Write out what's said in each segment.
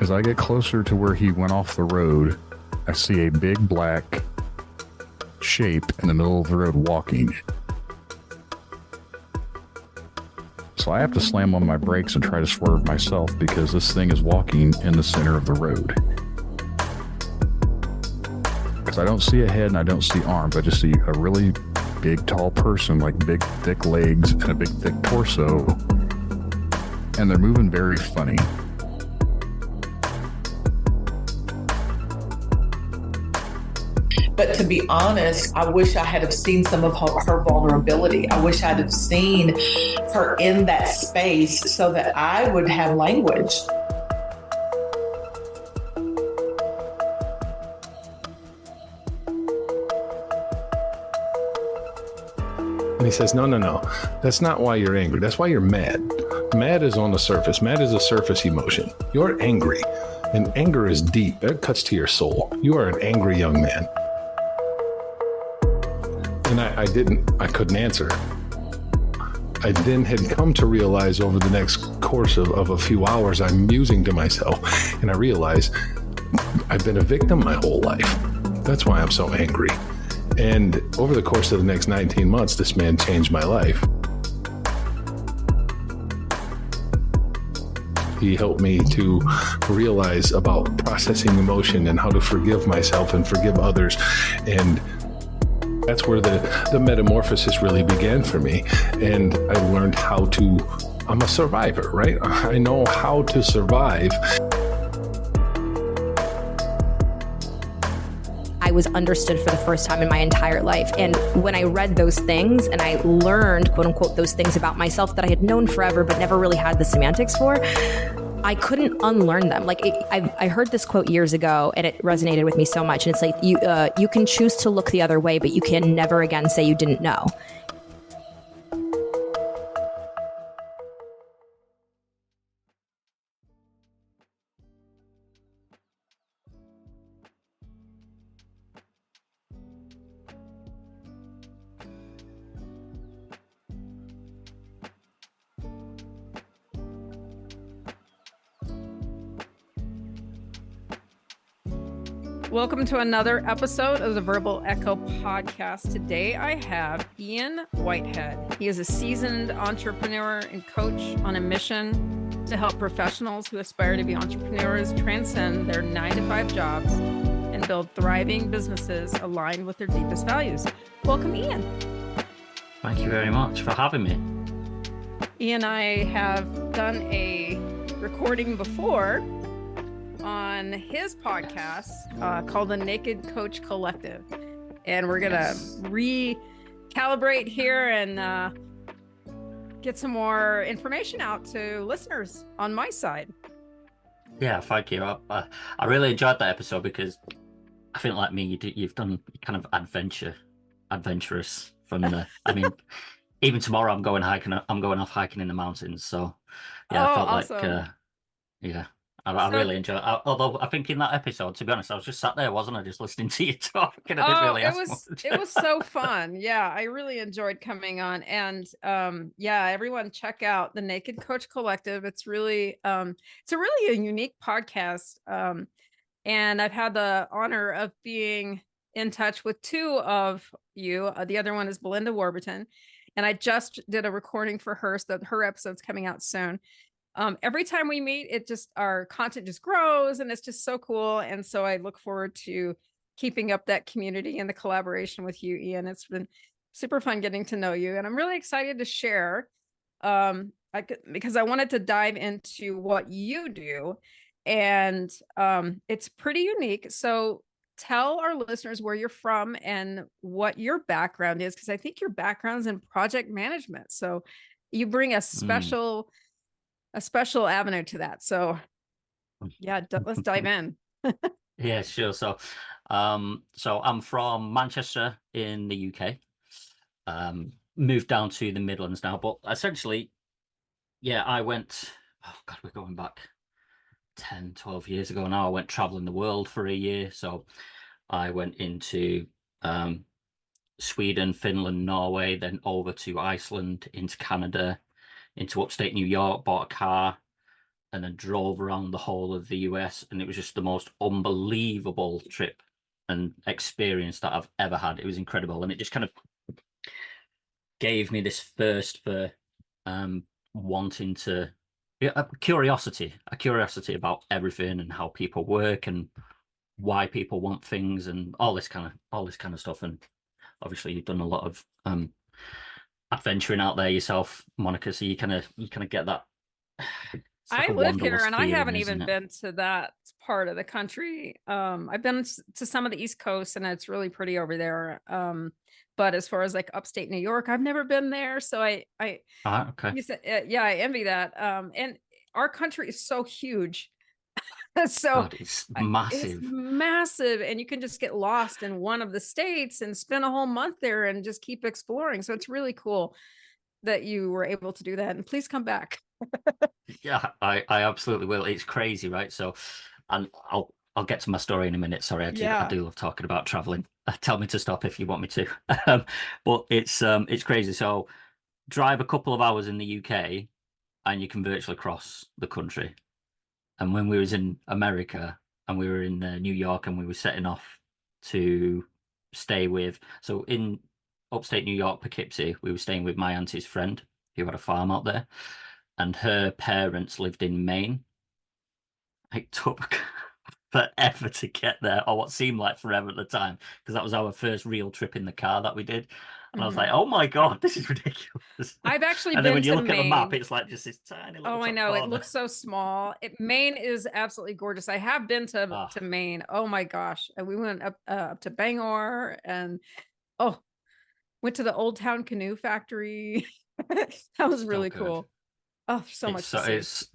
as I get closer to where he went off the road, I see a big black shape in the middle of the road walking. So I have to slam on my brakes and try to swerve myself because this thing is walking in the center of the road. Because I don't see a head and I don't see arms. I just see a really big, tall person, like big, thick legs and a big, thick torso. And they're moving very funny. But to be honest, I wish I had have seen some of her vulnerability. I wish I'd have seen her in that space so that I would have language. And he says, no. That's not why you're angry. That's why you're mad. Mad is on the surface. Mad is a surface emotion. You're angry. And anger is deep. It cuts to your soul. You are an angry young man. And I couldn't answer. I then had come to realize over the next course of a few hours, I'm musing to myself, and I realize I've been a victim my whole life. That's why I'm so angry. And over the course of the next 19 months, this man changed my life. He helped me to realize about processing emotion and how to forgive myself and forgive others. And that's where the metamorphosis really began for me. And I learned I'm a survivor, right? I know how to survive. I was understood for the first time in my entire life. And when I read those things and I learned, quote unquote, those things about myself that I had known forever, but never really had the semantics for, I couldn't unlearn them. Like I heard this quote years ago and it resonated with me so much. And it's like, you can choose to look the other way, but you can never again say you didn't know. Welcome to another episode of the Verbal Echo podcast. Today I have Ian Whitehead. He is a seasoned entrepreneur and coach on a mission to help professionals who aspire to be entrepreneurs transcend their 9-to-5 jobs and build thriving businesses aligned with their deepest values. Welcome, Ian. Thank you very much for having me. Ian and I have done a recording before on his podcast called the Naked Coach Collective. And we're going to recalibrate here and get some more information out to listeners on my side. Yeah, thank you. I really enjoyed that episode because I think like me, you've done kind of adventurous from the, I mean, even tomorrow I'm going off hiking in the mountains. So yeah, I felt awesome. like, yeah. I really enjoy it. Although I think in that episode, to be honest, I was just sat there, wasn't I? Just listening to you talk. And I didn't really ask much. It was so fun. Yeah, I really enjoyed coming on. And yeah, everyone check out the Naked Coach Collective. It's really it's a really a unique podcast. And I've had the honor of being in touch with two of you. The other one is Belinda Warburton. And I just did a recording for her, so her episode's coming out soon. Every time we meet, our content just grows and it's just so cool. And so I look forward to keeping up that community and the collaboration with you, Ian. It's been super fun getting to know you. And I'm really excited to share because I wanted to dive into what you do. And it's pretty unique. So tell our listeners where you're from and what your background is, because I think your background's in project management. So you bring a special avenue to that. So yeah, let's dive in. Yeah, sure. So I'm from Manchester in the UK. Moved down to the Midlands now, but essentially, yeah, I went, we're going back 10, 12 years ago now. I went traveling the world for a year. So I went into Sweden, Finland, Norway, then over to Iceland, into Canada, into upstate New York, bought a car, and then drove around the whole of the US, and it was just the most unbelievable trip and experience that I've ever had. It was incredible, and it just kind of gave me this thirst for wanting to, a curiosity about everything and how people work and why people want things and all this kind of stuff. And obviously you've done a lot of adventuring out there yourself, Monica, so you kind of get that. It's like I a live here wanderlust and I feeling, haven't isn't even it? been to that part of the country. I've been to some of the East Coast and it's really pretty over there. But as far as like upstate New York, I've never been there. So Okay. you said, yeah, I envy that. And our country is so huge. So God, it's it's massive. massive and you can just get lost in one of the states and spend a whole month there and just keep exploring. So it's really cool that you were able to do that. And please come back. Yeah, I absolutely will. It's crazy, right? So, and I'll get to my story in a minute. Sorry, I Yeah. do love talking about traveling. Tell me to stop if you want me to. But it's crazy. So drive a couple of hours in the UK and you can virtually cross the country. And when we was in America and we were in New York and we were setting off to stay with, so in upstate New York, Poughkeepsie, we were staying with my auntie's friend who had a farm out there, and her parents lived in Maine. It took forever to get there, or what seemed like forever at the time, because that was our first real trip in the car that we did. And I was like, oh my God, this is ridiculous. I've actually And then been when you to look at the map, Maine. it's like just this tiny little Oh, I top know. It corner. looks so small. Maine is absolutely gorgeous. I have been to Maine. Oh my gosh. And we went up to Bangor and went to the Old Town Canoe Factory. That was So really good. cool. Oh, so much to see.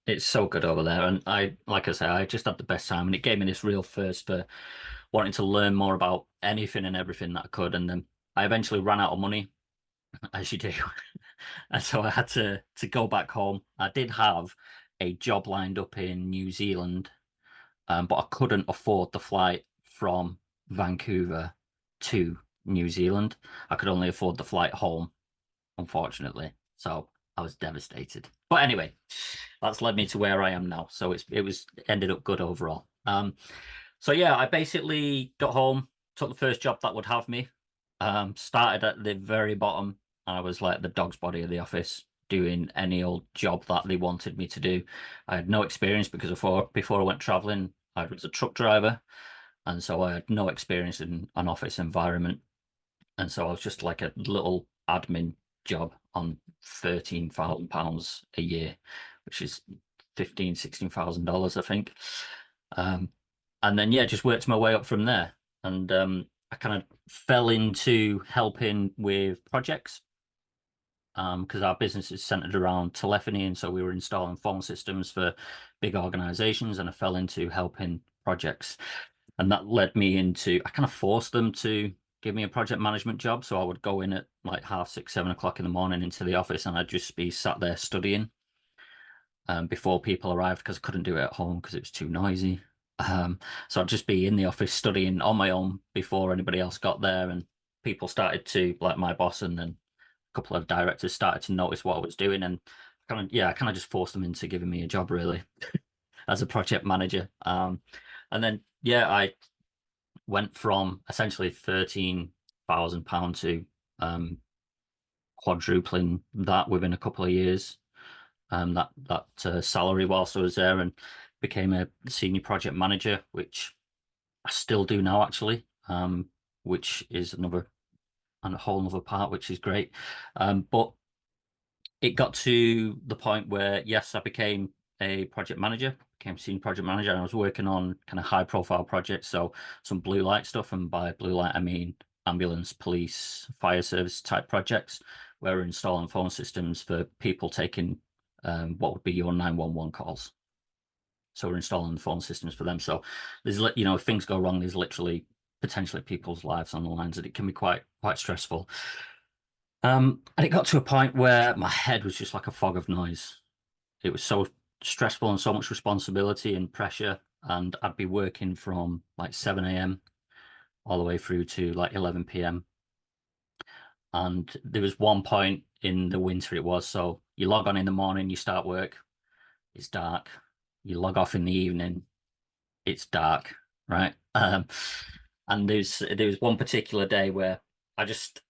It's so good over there. And like I say, I just had the best time, and it gave me this real thirst for wanting to learn more about anything and everything that I could. And then I eventually ran out of money, as you do. And so I had to go back home. I did have a job lined up in New Zealand, but I couldn't afford the flight from Vancouver to New Zealand. I could only afford the flight home, unfortunately. So I was devastated. But anyway, that's led me to where I am now. So it ended up good overall. So yeah, I basically got home, took the first job that would have me. Started at the very bottom. I was like the dog's body of the office, doing any old job that they wanted me to do. I had no experience because before I went traveling, I was a truck driver, and so I had no experience in an office environment. And so I was just like a little admin job on £13,000 a year, which is $16,000, I think. And then yeah, just worked my way up from there. And I kind of fell into helping with projects because our business is centered around telephony, and so we were installing phone systems for big organizations, and I fell into helping projects. And that led me into, I kind of forced them to give me a project management job. So I would go in at like 6:30, 7 o'clock in the morning into the office, and I'd just be sat there studying before people arrived, because I couldn't do it at home because it was too noisy. So I'd just be in the office studying on my own before anybody else got there, and people started to, like my boss and then a couple of directors started to notice what I was doing, and I kind of just forced them into giving me a job really as a project manager. And then yeah, I went from essentially £13,000 to quadrupling that within a couple of years. That salary whilst I was there, and became a senior project manager, which I still do now actually, which is a whole other part, which is great. But it got to the point where yes, I became a project manager, became senior project manager, and I was working on kind of high profile projects, so some blue light stuff, and by blue light I mean ambulance, police, fire service type projects, where we're installing phone systems for people taking what would be your 911 calls. So we're installing phone systems for them. So there's, if things go wrong, there's literally potentially people's lives on the lines, and it can be quite stressful. And it got to a point where my head was just like a fog of noise. It was so stressful and so much responsibility and pressure, and I'd be working from like 7 a.m. all the way through to like 11 p.m. And there was one point in the winter, so you log on in the morning, you start work, it's dark. You log off in the evening, it's dark, right? And there was one particular day where I just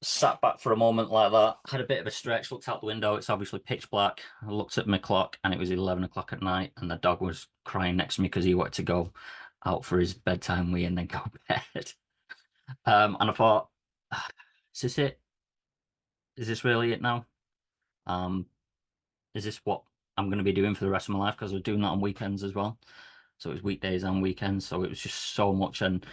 sat back for a moment like that, had a bit of a stretch, looked out the window. It's obviously pitch black. I looked at my clock and it was 11 o'clock at night, and the dog was crying next to me because he wanted to go out for his bedtime wee and then go to bed. And I thought, is this it? Is this really it now? Is this what I'm going to be doing for the rest of my life? Because I was doing that on weekends as well. So it was weekdays and weekends. So it was just so much. And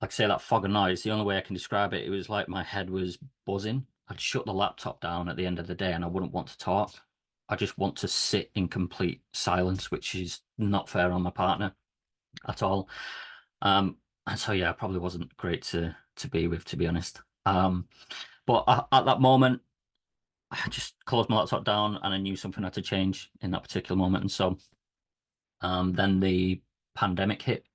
like I say, that fog and noise, the only way I can describe it, it was like my head was buzzing. I'd shut the laptop down at the end of the day and I wouldn't want to talk. I just want to sit in complete silence, which is not fair on my partner at all. And so, yeah, it probably wasn't great to be with, to be honest. But at that moment, I just closed my laptop down and I knew something had to change in that particular moment. And so then the pandemic hit,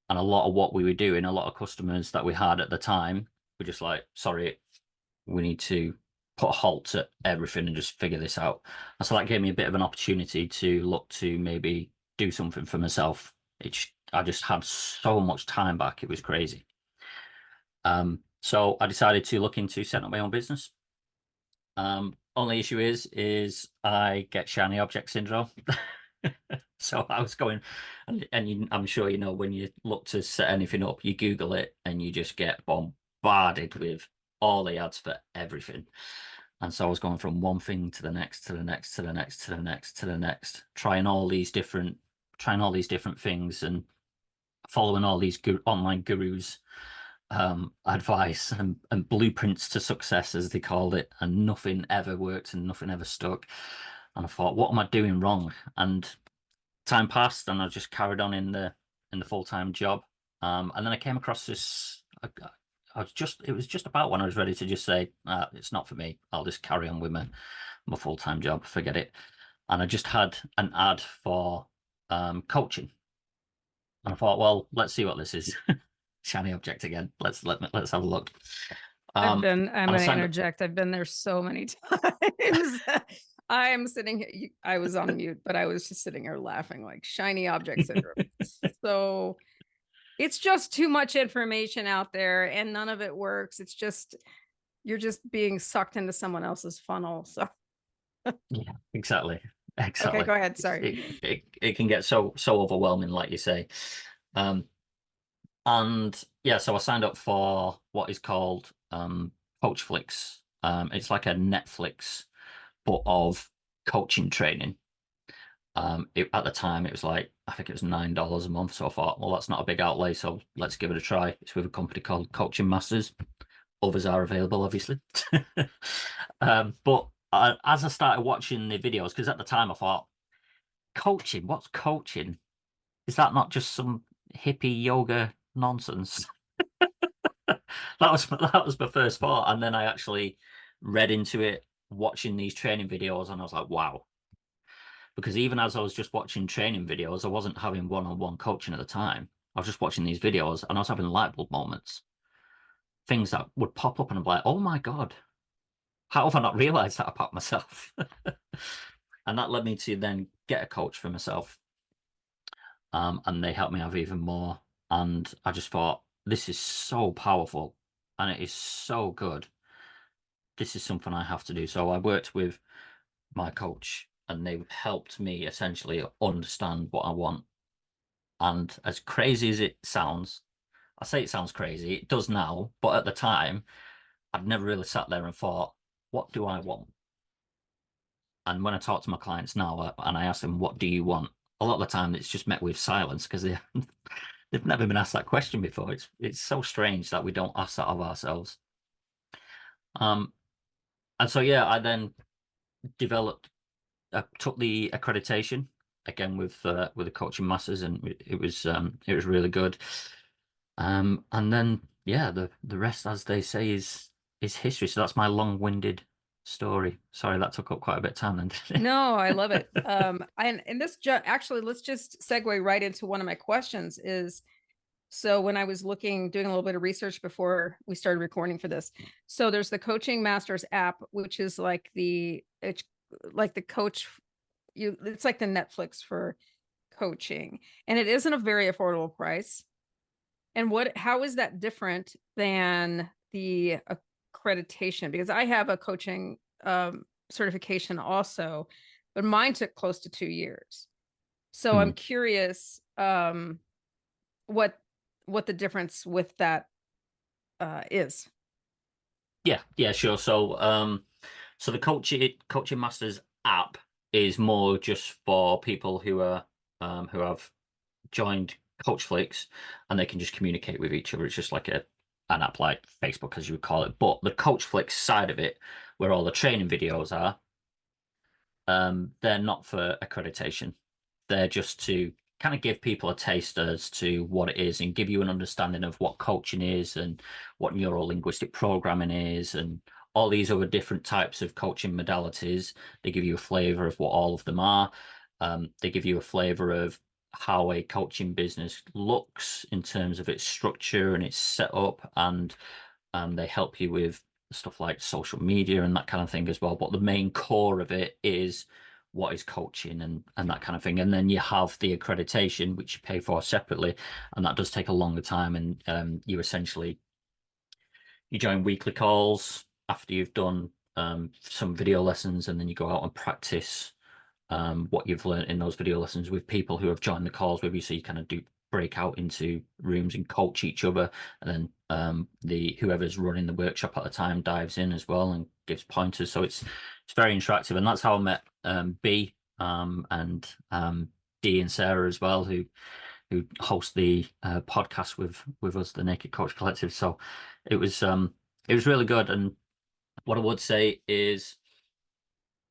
and a lot of what we were doing, a lot of customers that we had at the time were just like, sorry, we need to put a halt to everything and just figure this out. And so that gave me a bit of an opportunity to look to maybe do something for myself. I just had so much time back. It was crazy. So I decided to look into setting up my own business. Only issue is I get shiny object syndrome. So I was going, and I'm sure you know, when you look to set anything up, you Google it and you just get bombarded with all the ads for everything. And so I was going from one thing to the next, to the next, to the next, to the next, to the next, trying all these different things and following all these online gurus' advice and blueprints to success, as they called it, and nothing ever worked and nothing ever stuck. And I thought, what am I doing wrong? And time passed, and I just carried on in the full-time job. And then I came across this. It was just about when I was ready to just say, it's not for me. I'll just carry on with my full-time job. Forget it. And I just had an ad for coaching, and I thought, well, let's see what this is. Shiny object again. Let's have a look. I'm going to interject. I've been there so many times. I am sitting here. I was on mute, but I was just sitting here laughing like shiny object syndrome. So it's just too much information out there and none of it works. It's just, you're just being sucked into someone else's funnel. So yeah, exactly. Okay, go ahead. Sorry. It can get so overwhelming, like you say. And yeah, so I signed up for what is called Coachflix. It's like a Netflix, but of coaching training. At the time, it was like, I think it was $9 a month. So I thought, well, that's not a big outlay, so let's give it a try. It's with a company called Coaching Masters. Others are available, obviously. But as I started watching the videos, because at the time I thought, coaching, what's coaching? Is that not just some hippie yoga nonsense? That was my first thought. And then I actually read into it, watching these training videos, and I was like, wow. Because even as I was just watching training videos, I wasn't having one-on-one coaching at the time. I was just watching these videos and I was having light bulb moments. Things that would pop up and I'm like, oh my God, how have I not realized that about myself? And that led me to then get a coach for myself. And they helped me have even more. And I just thought, this is so powerful and it is so good. This is something I have to do. So I worked with my coach and they helped me essentially understand what I want. And as crazy as it sounds, I say it sounds crazy, it does now, but at the time, I'd never really sat there and thought, what do I want? And when I talk to my clients now and I ask them, what do you want? A lot of the time it's just met with silence because they've never been asked that question before. It's so strange that we don't ask that of ourselves. And so, yeah, I then took the accreditation again with the Coaching Masters, and it was really good. And then, yeah, the rest, as they say, is history. So that's my long-winded story. Sorry, that took up quite a bit of time then. No, I love it. And this actually, let's just segue right into one of my questions is, so when I was doing a little bit of research before we started recording for this, so there's the Coaching Masters app, which is like the coach, it's like the Netflix for coaching, and it isn't a very affordable price. And how is that different than the accreditation? Because I have a coaching certification also, but mine took close to 2 years. So I'm curious what the difference with that is. Yeah, sure. So so the Coaching Masters app is more just for people who are who have joined Coachflix, and they can just communicate with each other. It's just like an app like Facebook, as you would call it. But the Coachflix side of it, where all the training videos are, they're not for accreditation. They're just to kind of give people a taste as to what it is and give you an understanding of what coaching is and what neuro-linguistic programming is and all these other different types of coaching modalities. They give you a flavor of what all of them are. They give you a flavor of how a coaching business looks in terms of its structure and its setup, and they help you with stuff like social media and that kind of thing as well. But the main core of it is what is coaching and that kind of thing. And then you have the accreditation, which you pay for separately, and that does take a longer time. And you join weekly calls after you've done some video lessons, and then you go out and practice what you've learned in those video lessons with people who have joined the calls with you. So you kind of do break out into rooms and coach each other, and then whoever's running the workshop at the time dives in as well and gives pointers. So it's very interactive, and that's how I met B and Dee and Sarah as well, who host the podcast with us, the Naked Coach Collective. So it was really good. And what I would say is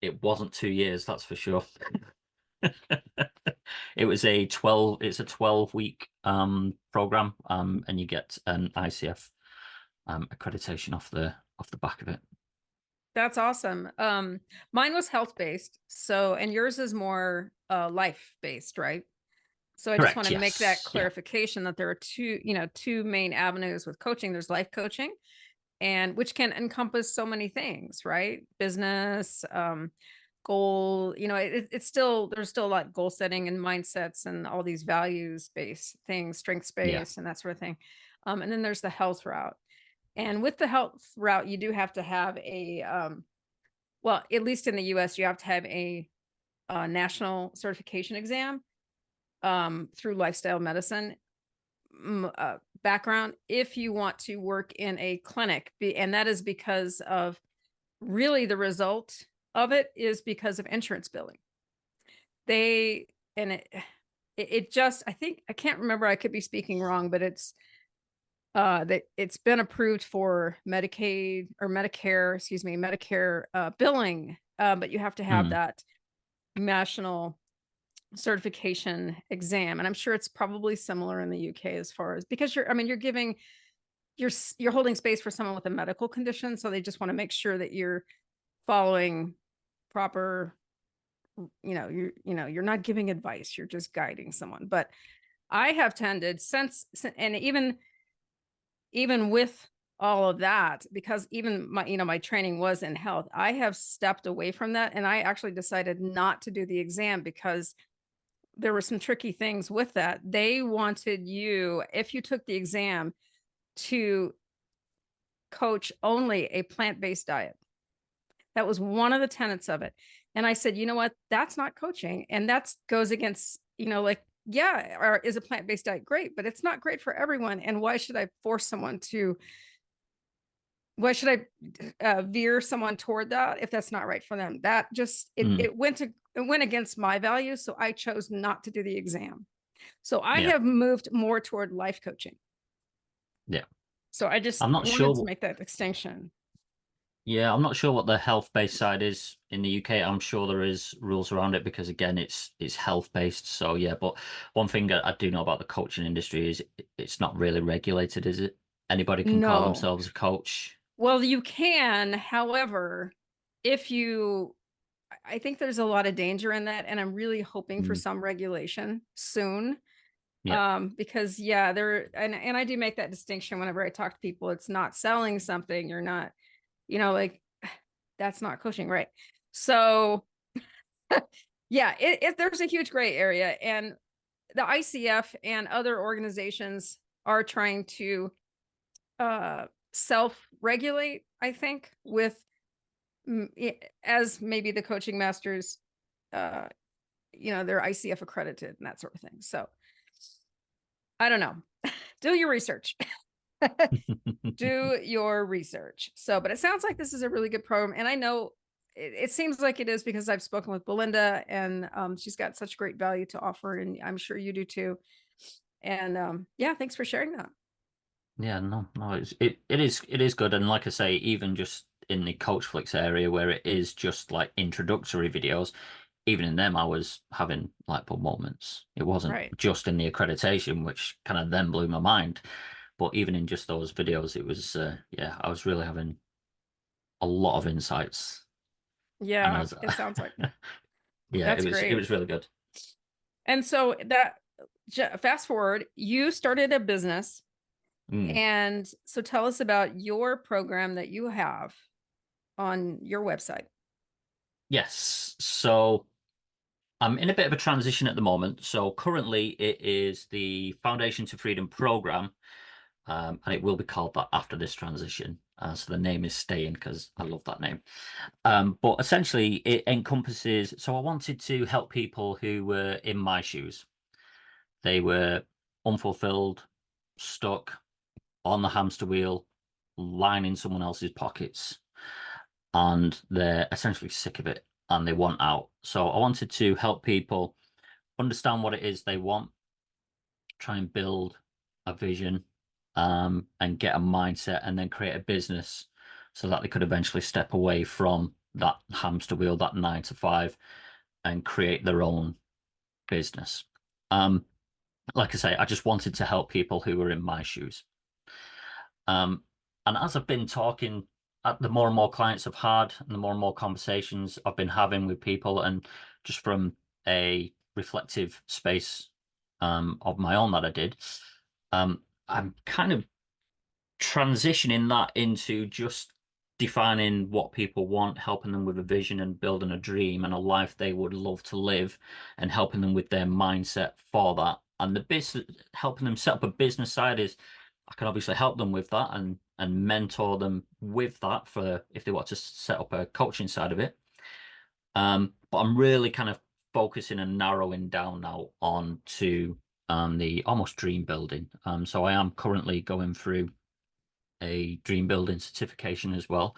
it wasn't 2 years, that's for sure. It's a 12-week program, and you get an ICF accreditation off the back of it. That's awesome. Mine was health-based, and yours is more life-based, right? So I just want to make that clarification that there are two main avenues with coaching. There's life coaching, and which can encompass so many things, right? Business, goal, there's still a lot of goal setting and mindsets and all these values based things, strengths based and that sort of thing. And then there's the health route. And with the health route, you do have to have well, at least in the US, you have to have a national certification exam through lifestyle medicine background if you want to work in a clinic. And that is because of really the result of it is because of insurance billing. It just, I think, I can't remember, I could be speaking wrong, but it's that it's been approved for Medicaid or Medicare billing, but you have to have that national certification exam. And I'm sure it's probably similar in the UK as far as, because you're holding space for someone with a medical condition. So they just want to make sure that you're following proper, you're not giving advice, you're just guiding someone. But I have tended since, and even with all of that, because even my training was in health, I have stepped away from that. And I actually decided not to do the exam because there were some tricky things with that. They wanted you, if you took the exam, to coach only a plant-based diet. That was one of the tenets of it. And I said, you know what, that's not coaching. And that goes against, or is a plant-based diet great, but it's not great for everyone. And why should I veer someone toward that if that's not right for them? That just, it went against my values. So I chose not to do the exam. So I have moved more toward life coaching. Yeah. So I'm not sure to make that distinction. Yeah, I'm not sure what the health-based side is in the UK. I'm sure there is rules around it because, again, it's health-based. So yeah, but one thing I do know about the coaching industry is it's not really regulated, is it? Anybody can call themselves a coach. Well, you can. However, I think there's a lot of danger in that, and I'm really hoping for some regulation soon. Because and I do make that distinction whenever I talk to people. It's not selling something. You're not, that's not coaching, right? So Yeah, there's a huge gray area, and the ICF and other organizations are trying to self-regulate, I think, with as maybe the coaching masters, uh, they're ICF accredited and that sort of thing. So I don't know. Do your research. Do your research. So, but it sounds like this is a really good program. And I know it seems like it is because I've spoken with Belinda, and she's got such great value to offer. And I'm sure you do too. And yeah, thanks for sharing that. Yeah, no, it is good. And like I say, even just in the Coach Flicks area where it is just like introductory videos, even in them I was having light bulb moments. It wasn't Right. just in the accreditation, which kind of then blew my mind. But even in just those videos, it was yeah, I was really having a lot of insights. And Yeah, it sounds like yeah, that's it great. was really good. And so fast forward, you started a business. And so tell us about your program that you have on your website. Yes. So I'm in a bit of a transition at the moment. So currently it is the Foundation to Freedom program, and it will be called that after this transition. So the name is staying because I love that name. But essentially it encompasses, so I wanted to help people who were in my shoes. They were unfulfilled, stuck on the hamster wheel, lining someone else's pockets, and they're essentially sick of it and they want out. So I wanted to help people understand what it is they want, try and build a vision, and get a mindset, and then create a business so that they could eventually step away from that hamster wheel, that 9 to 5, and create their own business. Like I say, I just wanted to help people who were in my shoes. And as I've been talking, the more and more clients I've had, and the more and more conversations I've been having with people, and just from a reflective space of my own that I did, I'm kind of transitioning that into just defining what people want, helping them with a vision and building a dream and a life they would love to live, and helping them with their mindset for that. And the business, helping them set up a business side, is I can obviously help them with that and mentor them with that for if they want to set up a coaching side of it. But I'm really kind of focusing and narrowing down now on to the almost dream building. So I am currently going through a dream building certification as well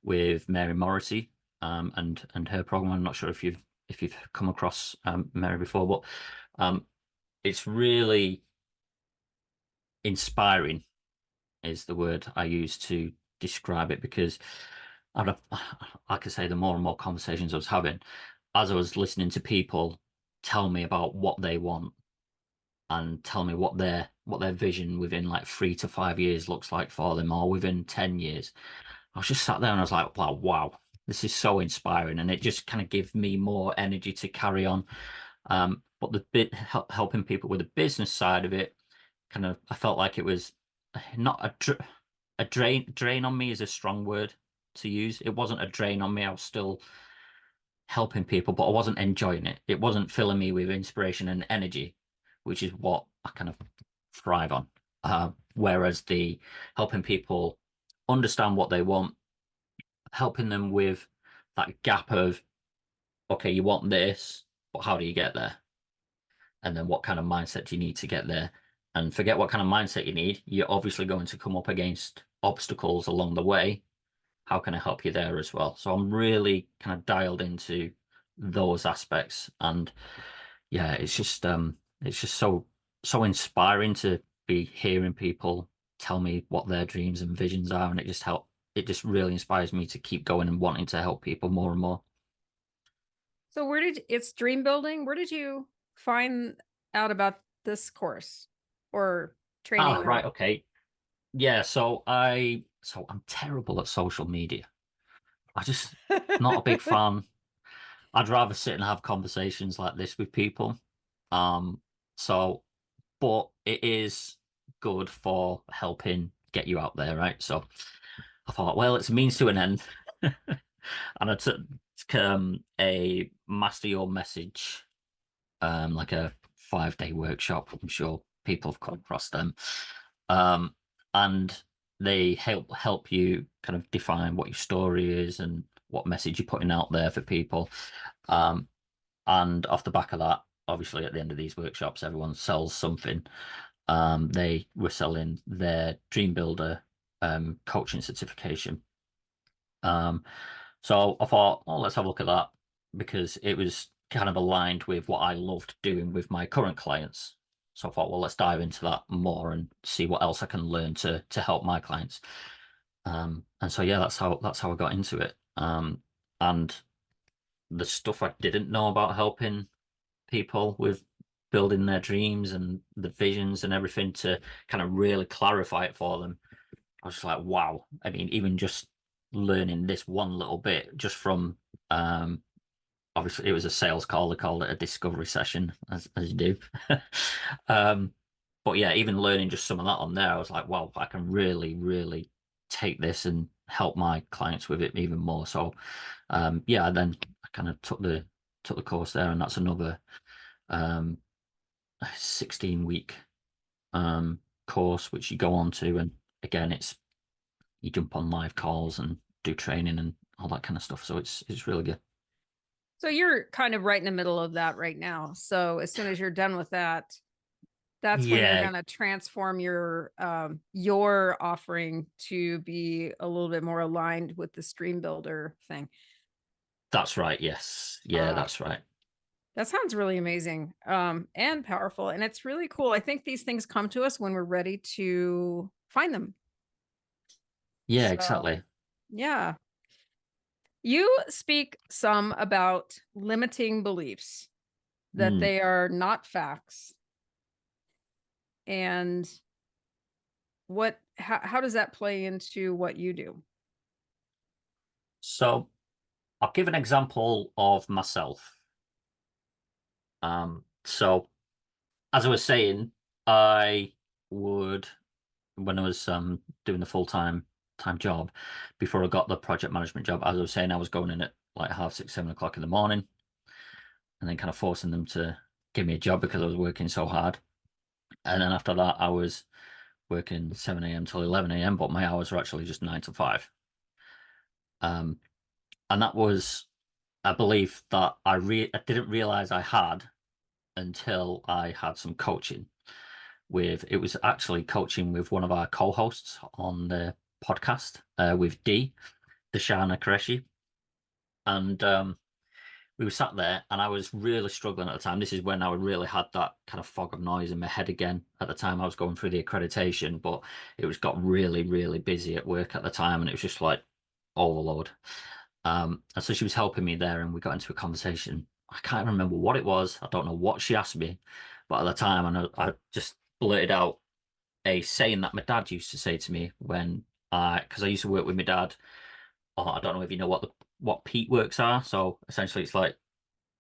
with Mary Morrissey, and her program. I'm not sure if you've come across Mary before, but it's really inspiring is the word I use to describe it, because like I say, the more and more conversations I was having, as I was listening to people tell me about what they want and tell me what their vision within like 3 to 5 years looks like for them, or within 10 years, I was just sat there and I was like, wow, this is so inspiring, and it just kind of gives me more energy to carry on. But the bit helping people with the business side of it, kind of, I felt like it was not a drain on me is a strong word to use. It wasn't a drain on me. I was still helping people, but I wasn't enjoying it. It wasn't filling me with inspiration and energy, which is what I kind of thrive on. Whereas the helping people understand what they want, helping them with that gap of, okay, you want this, but how do you get there? And then what kind of mindset do you need to get there? And forget what kind of mindset you need. You're obviously going to come up against obstacles along the way. How can I help you there as well? So I'm really kind of dialed into those aspects. And yeah, it's just so inspiring to be hearing people tell me what their dreams and visions are. And it just really inspires me to keep going and wanting to help people more and more. So it's dream building? Where did you find out about this course or training? Right, okay. Yeah, so I'm terrible at social media. I just not a big fan. I'd rather sit and have conversations like this with people. Um, so, but it is good for helping get you out there, right? So I thought, well, it's a means to an end. And a master your message, like a 5-day workshop. I'm sure people have come across them. And they help you kind of define what your story is and what message you're putting out there for people. And off the back of that, obviously at the end of these workshops, everyone sells something. They were selling their Dream Builder coaching certification. So I thought, oh, let's have a look at that, because it was kind of aligned with what I loved doing with my current clients. So I thought, well, let's dive into that more and see what else I can learn to help my clients. And so yeah, that's how I got into it. And the stuff I didn't know about helping people with building their dreams and the visions and everything, to kind of really clarify it for them, I was just like, wow. I mean, even just learning this one little bit just from, obviously it was a sales call. They called it a discovery session, as you do. But yeah, even learning just some of that on there, I was like, wow, I can really, really take this and help my clients with it even more. So yeah, then I kind of took the course there, and that's another 16-week course which you go on to, and again, it's you jump on live calls and do training and all that kind of stuff. So it's really good. So you're kind of right in the middle of that right now. So as soon as you're done with that, that's when you're Yeah, going to transform your offering to be a little bit more aligned with the Stream Builder thing. that's right. Yes. Yeah, that's right. That sounds really amazing, and powerful. And it's really cool. I think these things come to us when we're ready to find them. Yeah, So, exactly. yeah. You speak some about limiting beliefs, that they are not facts. And how does that play into what you do? So I'll give an example of myself. So as I was saying, I would, when I was doing the full-time job, before I got the project management job, as I was saying, I was going in at like 6:30, 7 o'clock in the morning, and then kind of forcing them to give me a job because I was working so hard. And then after that, I was working 7 a.m. till 11 a.m., but my hours were actually just 9 to 5. And that was a belief that I didn't realize I had until I had some coaching it was actually coaching with one of our co-hosts on the podcast, with Dashana Qureshi. And we were sat there, and I was really struggling at the time. This is when I really had that kind of fog of noise in my head again. At the time, I was going through the accreditation, but got really, really busy at work at the time, and it was just like overload. And so she was helping me there, and we got into a conversation. I can't remember what it was. I don't know what she asked me, but at the time, I just blurted out a saying that my dad used to say to me because I used to work with my dad. Oh, I don't know if you know what peat works are. So essentially, it's like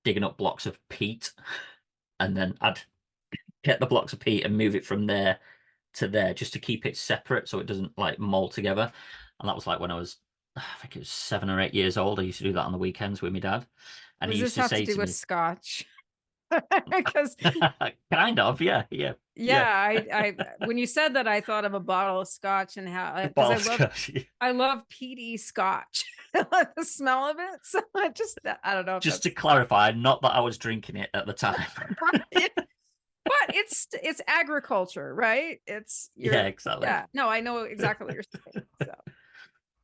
digging up blocks of peat, and then I'd get the blocks of peat and move it from there to there just to keep it separate so it doesn't like mold together. And that was like when I was, I think it was 7 or 8 years old. I used to do that on the weekends with my dad, and Does he used this to have to say do to with me, scotch? Because kind of, yeah. I when you said that, I thought of a bottle of scotch, and how, because I love peaty scotch. I love the smell of it. So I don't know if just to clarify, not that I was drinking it at the time. but it's agriculture, right? Yeah, exactly. Yeah, no, I know exactly what you're saying.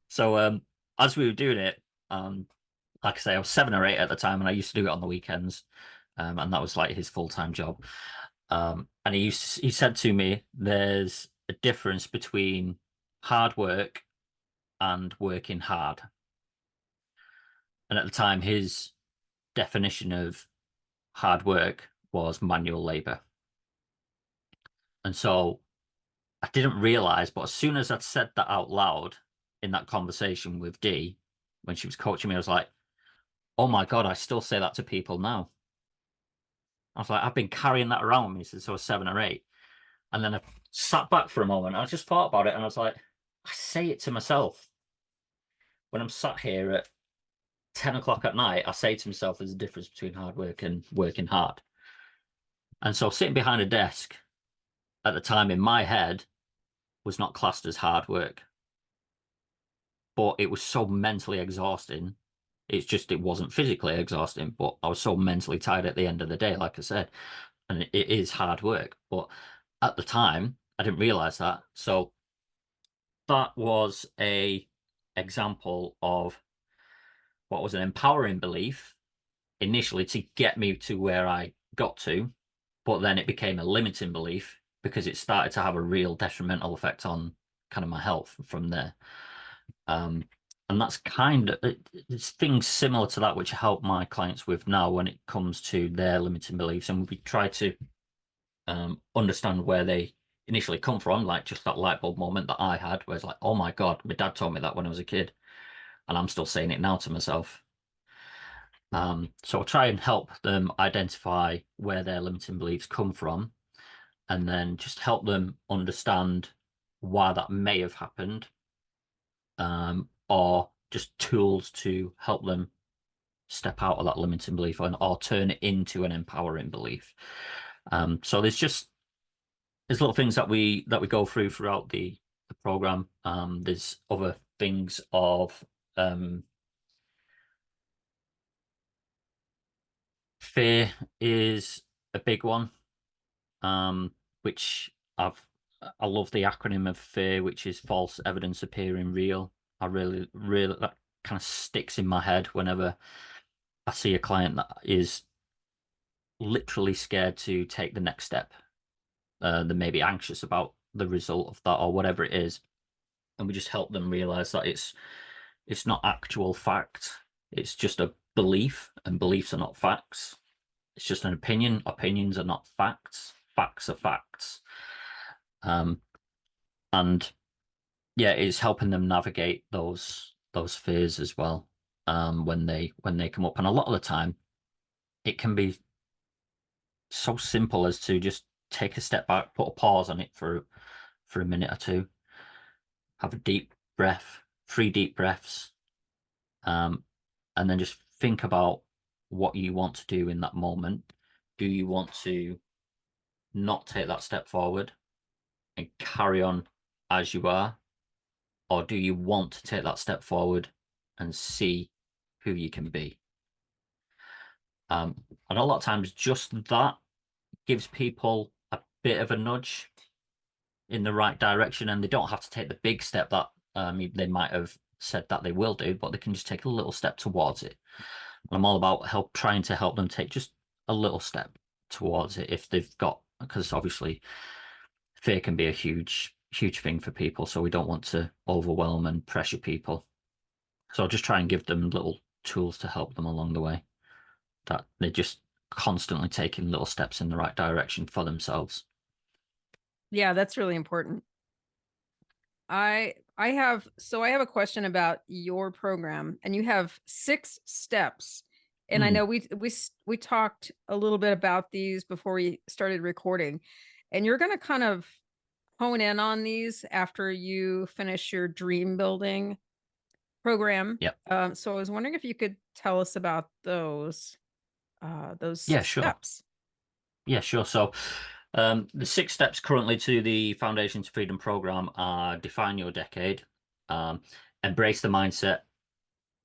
So as we were doing it, like I say, I was 7 or 8 at the time, and I used to do it on the weekends, and that was like his full-time job. And he said to me, there's a difference between hard work and working hard. And at the time, his definition of hard work was manual labor. And so I didn't realize, but as soon as I'd said that out loud in that conversation with Dee, when she was coaching me, I was like, oh my God, I still say that to people now. I was like, I've been carrying that around with me since I was 7 or 8. And then I sat back for a moment. I just thought about it, and I was like, I say it to myself when I'm sat here at 10 o'clock at night, I say to myself, there's a difference between hard work and working hard. And so sitting behind a desk at the time in my head was not classed as hard work, but it was so mentally exhausting. It's just, it wasn't physically exhausting, but I was so mentally tired at the end of the day, like I said, and it is hard work. But at the time, I didn't realize that. So that was a example of what was an empowering belief initially to get me to where I got to, but then it became a limiting belief because it started to have a real detrimental effect on kind of my health from there. And that's kind of it's things similar to that which I help my clients with now when it comes to their limiting beliefs, and we try to understand where they initially come from, like just that light bulb moment that I had, where it's like, oh my God, my dad told me that when I was a kid, and I'm still saying it now to myself. So I'll try and help them identify where their limiting beliefs come from, and then just help them understand why that may have happened, or just tools to help them step out of that limiting belief or turn it into an empowering belief. So there's little things that we go through throughout the program. There's other things of fear is a big one, which I love the acronym of fear, which is false evidence appearing real. I really that kind of sticks in my head whenever I see a client that is literally scared to take the next step. They may be anxious about the result of that or whatever it is, and we just help them realize that it's not actual fact. It's just a belief, and beliefs are not facts. It's just an opinion. Opinions are not facts. Facts are facts. And yeah, it's helping them navigate those fears as well, when they come up. And a lot of the time, it can be so simple as to just take a step back, put a pause on it for a minute or two, have a deep breath, 3 deep breaths, and then just think about what you want to do in that moment. Do you want to not take that step forward and carry on as you are, or do you want to take that step forward and see who you can be? And a lot of times just that gives people a bit of a nudge in the right direction, and they don't have to take the big step that they might have said that they will do, but they can just take a little step towards it. And I'm all about trying to help them take just a little step towards it if they've got, because obviously fear can be a huge thing for people, so we don't want to overwhelm and pressure people. So I'll just try and give them little tools to help them along the way, that they're just constantly taking little steps in the right direction for themselves. Yeah, that's really important. I have a question about your program, and you have 6 steps. And I know we talked a little bit about these before we started recording, and you're going to kind of hone in on these after you finish your dream building program. Yep. So I was wondering if you could tell us about those Yeah, sure. steps. Yeah, sure. So the 6 steps currently to the Foundation to Freedom program are: define your decade, embrace the mindset,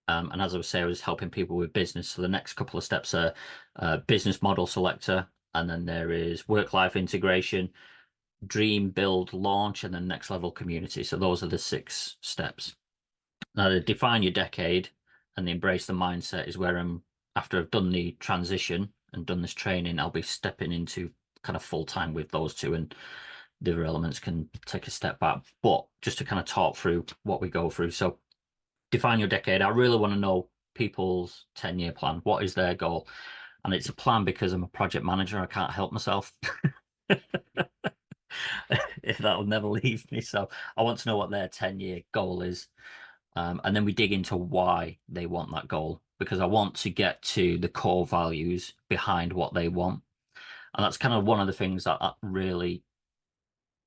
and as I was saying, I was helping people with business. So the next couple of steps are business model selector, and then there is work-life integration, dream, build, launch, and then next level community. So those are the 6 steps. Now, the define your decade and the embrace the mindset is where after I've done the transition and done this training, I'll be stepping into kind of full time with those 2, and the other elements can take a step back. But just to kind of talk through what we go through. So define your decade. I really want to know people's 10-year plan. What is their goal? And it's a plan because I'm a project manager. I can't help myself. That'll never leave me. So I want to know what their 10-year goal is. And then we dig into why they want that goal, because I want to get to the core values behind what they want. And that's kind of one of the things that really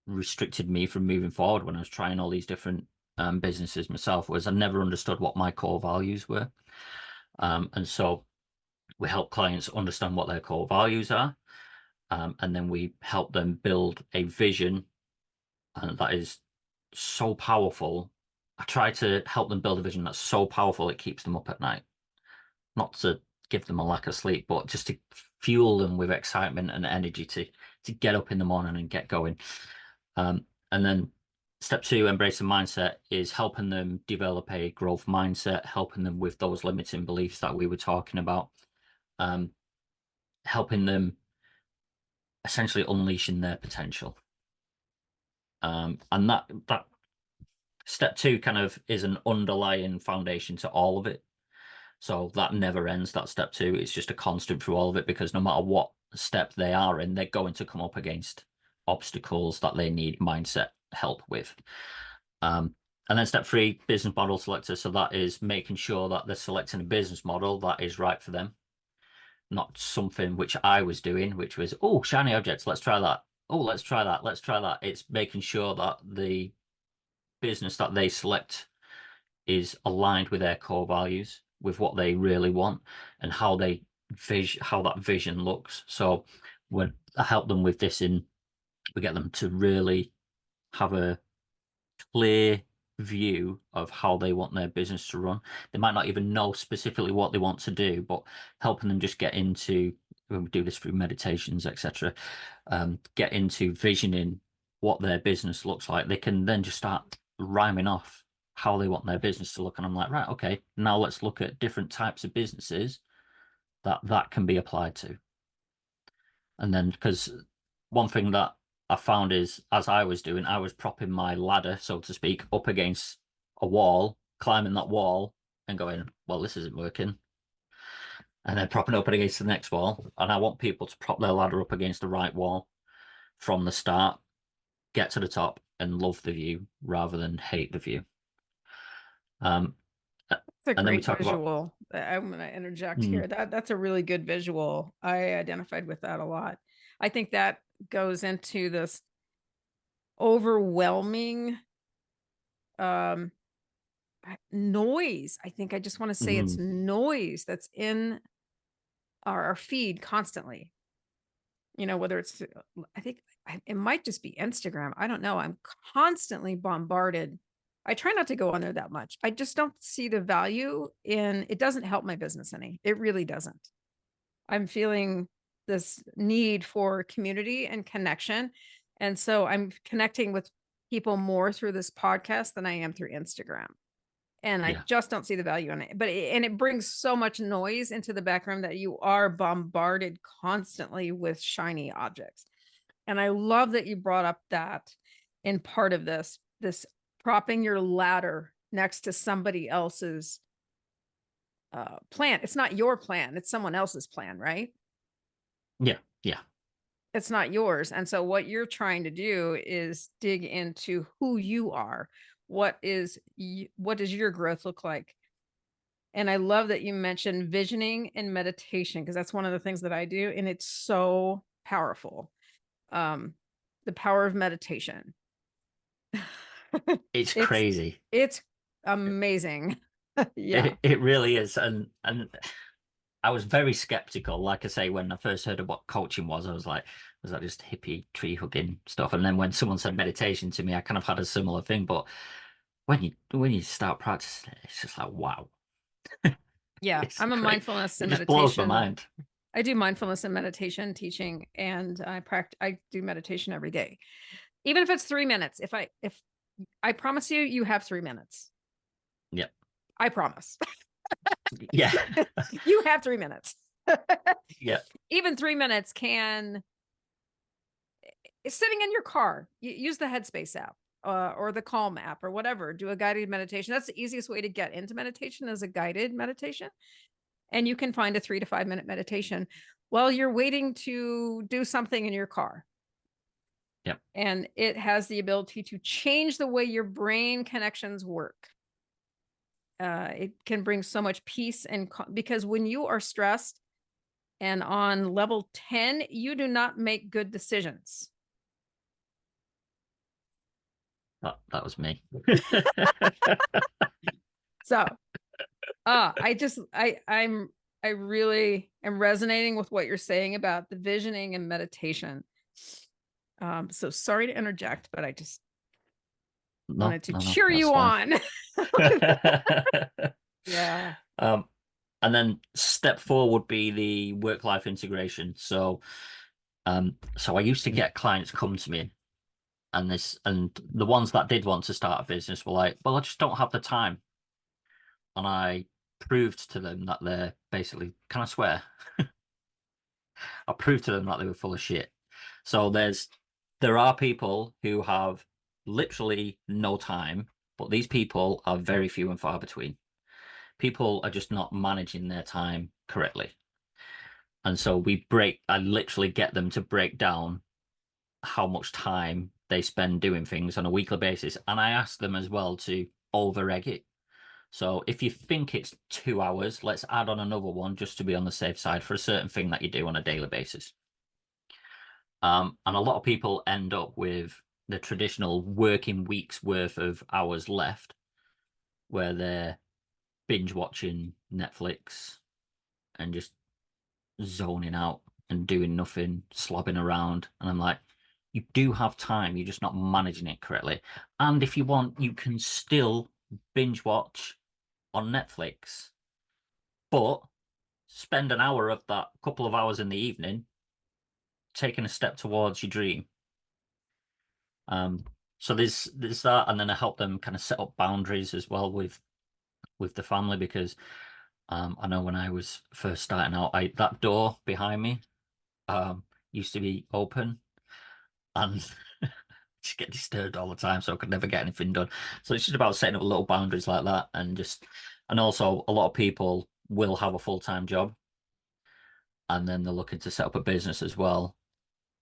restricted me from moving forward when I was trying all these different businesses myself, was I never understood what my core values were. And so we help clients understand what their core values are. And then we help them build a vision, and that is so powerful. I try to help them build a vision that's so powerful it keeps them up at night. Not to give them a lack of sleep, but just to fuel them with excitement and energy to get up in the morning and get going. And then step 2, embrace the mindset, is helping them develop a growth mindset, helping them with those limiting beliefs that we were talking about, helping them essentially unleashing their potential. And that step 2 kind of is an underlying foundation to all of it. So that never ends, that step 2. It's just a constant through all of it, because no matter what step they are in, they're going to come up against obstacles that they need mindset help with. And then step 3, business model selector. So that is making sure that they're selecting a business model that is right for them. Not something which I was doing, which was, oh, shiny objects, let's try that. Oh, let's try that. Let's try that. It's making sure that the business that they select is aligned with their core values, with what they really want, and how that vision looks. So when I help them with this, we get them to really have a clear view of how they want their business to run. They might not even know specifically what they want to do, but helping them just get into, when we do this through meditations, etc., get into visioning what their business looks like. They can then just start rhyming off how they want their business to look. And I'm like, right, okay, now let's look at different types of businesses that can be applied to. And then, because one thing that I found is, as I was doing, I was propping my ladder, so to speak, up against a wall, climbing that wall and going, well, this isn't working. And then propping up against the next wall. And I want people to prop their ladder up against the right wall from the start, get to the top and love the view rather than hate the view. It's a and then we great talk visual. I'm going to interject here. That's a really good visual. I identified with that a lot. I think that goes into this overwhelming noise. I think I just want to say it's noise that's in our feed constantly. You know, whether it's, I think it might just be Instagram. I don't know. I'm constantly bombarded. I try not to go on there that much. I just don't see the value in it. Doesn't help my business any. It really doesn't. I'm feeling this need for community and connection. And so I'm connecting with people more through this podcast than I am through Instagram. And I just don't see the value in it. But it brings so much noise into the background that you are bombarded constantly with shiny objects. And I love that you brought up that in part of this propping your ladder next to somebody else's plan. It's not your plan. It's someone else's plan, right? Yeah. It's not yours. And so what you're trying to do is dig into who you are. What does your growth look like? And I love that you mentioned visioning and meditation, because that's one of the things that I do. And it's so powerful. The power of meditation. It's crazy. It's amazing. Yeah. It really is. And I was very skeptical. Like I say, when I first heard of what coaching was, I was like, was that just hippie tree hugging stuff? And then when someone said meditation to me, I kind of had a similar thing. But when you start practicing it, it's just like, wow. Yeah. I'm a mindfulness and meditation. It just blows my mind. I do mindfulness and meditation teaching, and I do meditation every day. Even if it's 3 minutes, if I promise you have 3 minutes. Yep. I promise. Yeah. You have 3 minutes. Yeah. Even 3 minutes sitting in your car, use the Headspace app or the Calm app or whatever, do a guided meditation. That's the easiest way to get into meditation, is a guided meditation. And you can find a 3 to 5 minute meditation while you're waiting to do something in your car. Yep. And it has the ability to change the way your brain connections work. It can bring so much peace, because when you are stressed and on level 10, you do not make good decisions. That was me. So I really am resonating with what you're saying about the visioning and meditation. So sorry to interject, but I just wanted to cheer that's you fine. on. Yeah. And then step 4 would be the work-life integration. So I used to get clients come to me, and the ones that did want to start a business were like, well, I just don't have the time. And I proved to them that they're basically, can I swear? I proved to them that they were full of shit. So there are people who have literally no time, but these people are very few and far between. People are just not managing their time correctly. And so I literally get them to break down how much time they spend doing things on a weekly basis. And I ask them as well to over-egg it. So if you think it's 2 hours, let's add on another one just to be on the safe side for a certain thing that you do on a daily basis. And a lot of people end up with the traditional working week's worth of hours left, where they're binge watching Netflix and just zoning out and doing nothing, slobbing around. And I'm like, you do have time, you're just not managing it correctly. And if you want, you can still binge watch on Netflix, but spend an hour of that couple of hours in the evening taking a step towards your dream. So there's that, and then I help them kind of set up boundaries as well with the family, because I know when I was first starting out, that door behind me used to be open, and just get disturbed all the time, so I could never get anything done. So it's just about setting up little boundaries like that, and also a lot of people will have a full-time job, and then they're looking to set up a business as well.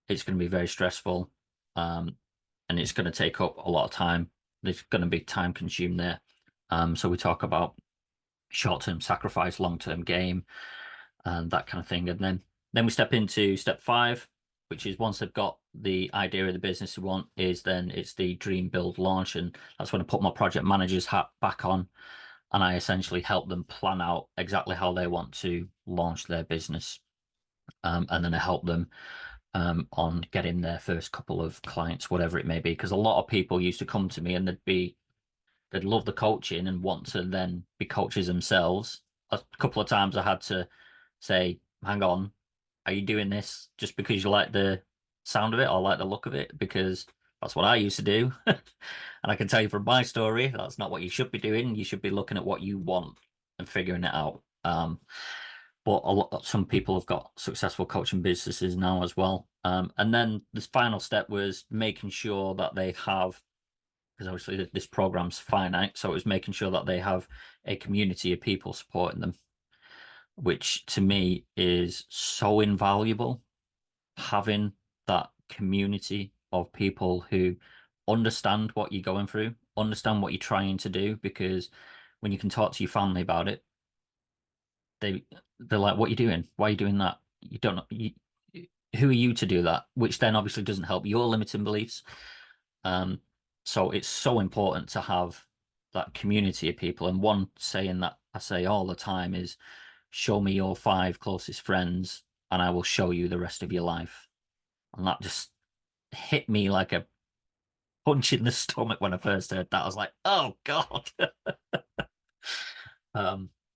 It's going to be very stressful, and it's going to take up a lot of time. There's going to be time consumed there. So we talk about short-term sacrifice, long-term game, and that kind of thing. And then we step into step 5, which is once they've got the idea of the business they want, it's the dream, build, launch. And that's when I put my project manager's hat back on, and I essentially help them plan out exactly how they want to launch their business. And then I help them on getting their first couple of clients, whatever it may be. Because a lot of people used to come to me and they'd love the coaching and want to then be coaches themselves. A couple of times I had to say, hang on, are you doing this just because you like the sound of it or like the look of it? Because that's what I used to do. And I can tell you from my story, that's not what you should be doing. You should be looking at what you want and figuring it out. But some people have got successful coaching businesses now as well. And then this final step was making sure that they have, because obviously this program's finite, so it was making sure that they have a community of people supporting them, which to me is so invaluable. Having that community of people who understand what you're going through, understand what you're trying to do, because when you can talk to your family about it, they're like, what are you doing? Why are you doing that? You don't know. Who are you to do that? Which then obviously doesn't help your limiting beliefs. So it's so important to have that community of people. And one saying that I say all the time is, show me your 5 closest friends and I will show you the rest of your life. And that just hit me like a punch in the stomach when I first heard that. I was like, oh God.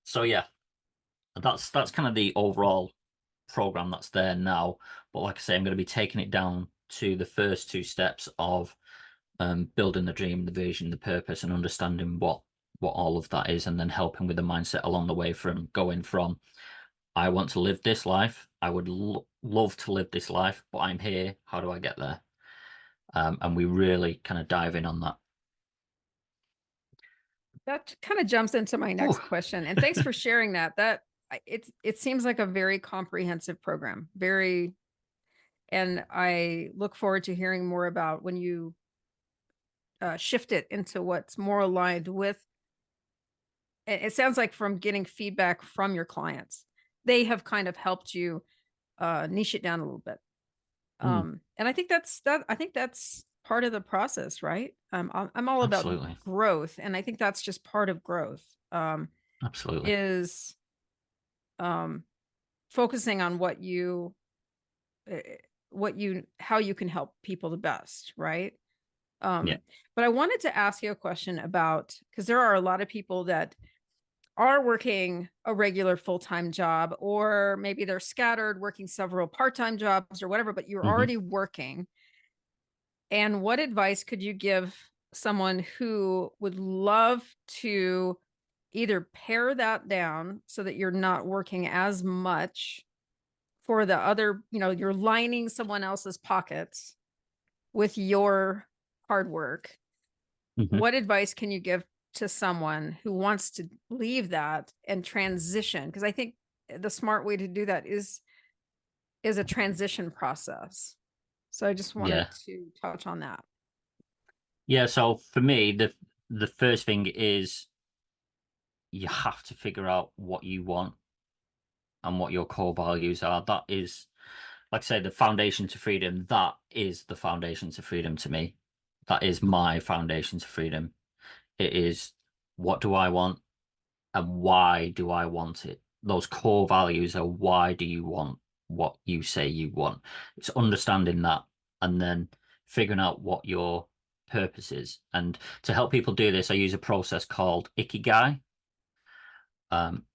So yeah, that's kind of the overall program that's there now. But like I say, I'm going to be taking it down to the first 2 steps of building the dream, the vision, the purpose, and understanding what all of that is, and then helping with the mindset along the way, from going from, I want to live this life, I would love to live this life, but I'm here, how do I get there? And we really kind of dive in on that. That kind of jumps into my next question. And thanks for sharing that. It seems like a very comprehensive program, and I look forward to hearing more about when you shift it into what's more aligned with. It sounds like from getting feedback from your clients, they have kind of helped you niche it down a little bit. And I think that's part of the process, right? I'm all Absolutely. about growth, and I think that's just part of growth. Absolutely. is focusing on how you can help people the best, right? Yeah. But I wanted to ask you a question about, because there are a lot of people that are working a regular full-time job, or maybe they're scattered working several part-time jobs or whatever, but you're Mhm. already working. And what advice could you give someone who would love to either pare that down so that you're not working as much for the other, you're lining someone else's pockets with your hard work? Mhm. What advice can you give to someone who wants to leave that and transition? Because I think the smart way to do that is a transition process. So I just wanted Yeah. to touch on that. Yeah. So for me, the first thing is you have to figure out what you want and what your core values are. That is, like I say, the foundation to freedom. That is the foundation to freedom to me. That is my foundation to freedom. It is, what do I want and why do I want it? Those core values are, why do you want what you say you want? It's understanding that and then figuring out what your purpose is. And to help people do this, I use a process called Ikigai. Um,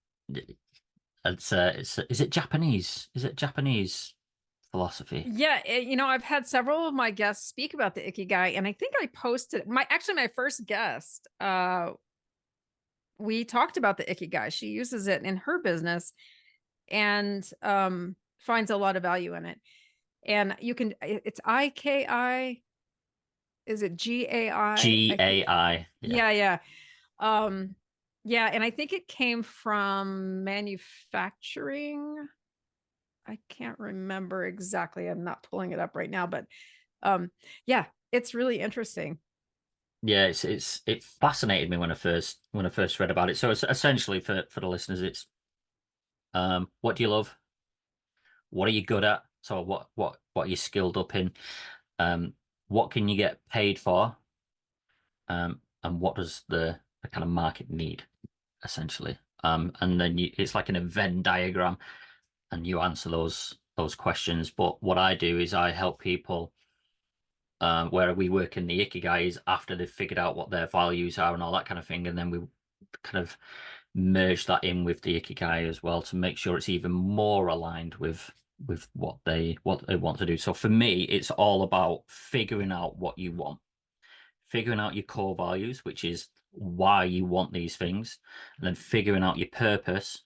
is it Japanese? Is it Japanese philosophy? Yeah, I've had several of my guests speak about the Ikigai, and I think I posted my first guest. We talked about the Ikigai. She uses it in her business and finds a lot of value in it. And it's IKI. Is it GAI? GAI. Yeah. Yeah, yeah. Yeah, and I think it came from manufacturing. I can't remember exactly. I'm not pulling it up right now, but yeah, it's really interesting. Yeah, it fascinated me when I first read about it. So it's essentially, for the listeners, it's what do you love? What are you good at? So what are you skilled up in? What can you get paid for? And what does the kind of market need, essentially? And then it's like in a Venn diagram, and you answer those questions. But what I do is I help people, where we work in the Ikigai is after they've figured out what their values are and all that kind of thing, and then we kind of merge that in with the Ikigai as well to make sure it's even more aligned with what they want to do. So for me, it's all about figuring out what you want, figuring out your core values, which is why you want these things, and then figuring out your purpose,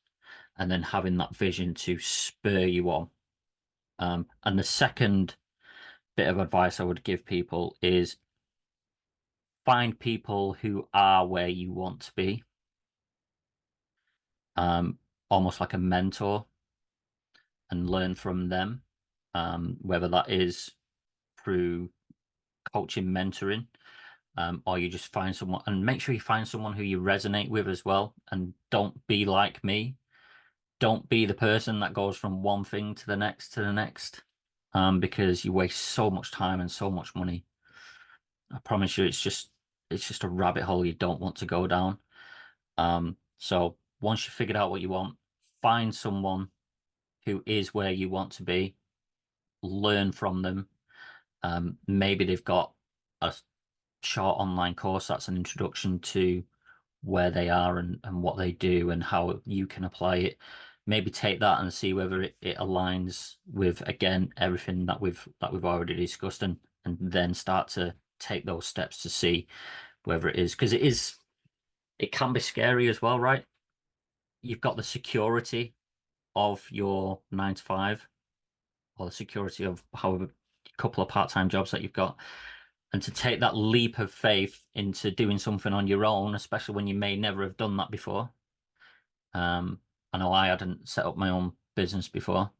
and then having that vision to spur you on. And the second bit of advice I would give people is find people who are where you want to be, almost like a mentor, and learn from them, whether that is through coaching, mentoring, or you just find someone, and make sure you find someone who you resonate with as well. And don't be like me. Don't be the person that goes from one thing to the next, because you waste so much time and so much money. I promise you, it's just a rabbit hole you don't want to go down. So once you've figured out what you want, find someone who is where you want to be, learn from them. Maybe they've got a short online course that's an introduction to where they are and what they do and how you can apply it. Maybe take that and see whether it aligns with, again, everything that we've already discussed, and then start to take those steps to see whether it is, because it can be scary as well, right? You've got the security of your 9 to 5, or the security of however couple of part-time jobs that you've got, and to take that leap of faith into doing something on your own, especially when you may never have done that before. I know I hadn't set up my own business before,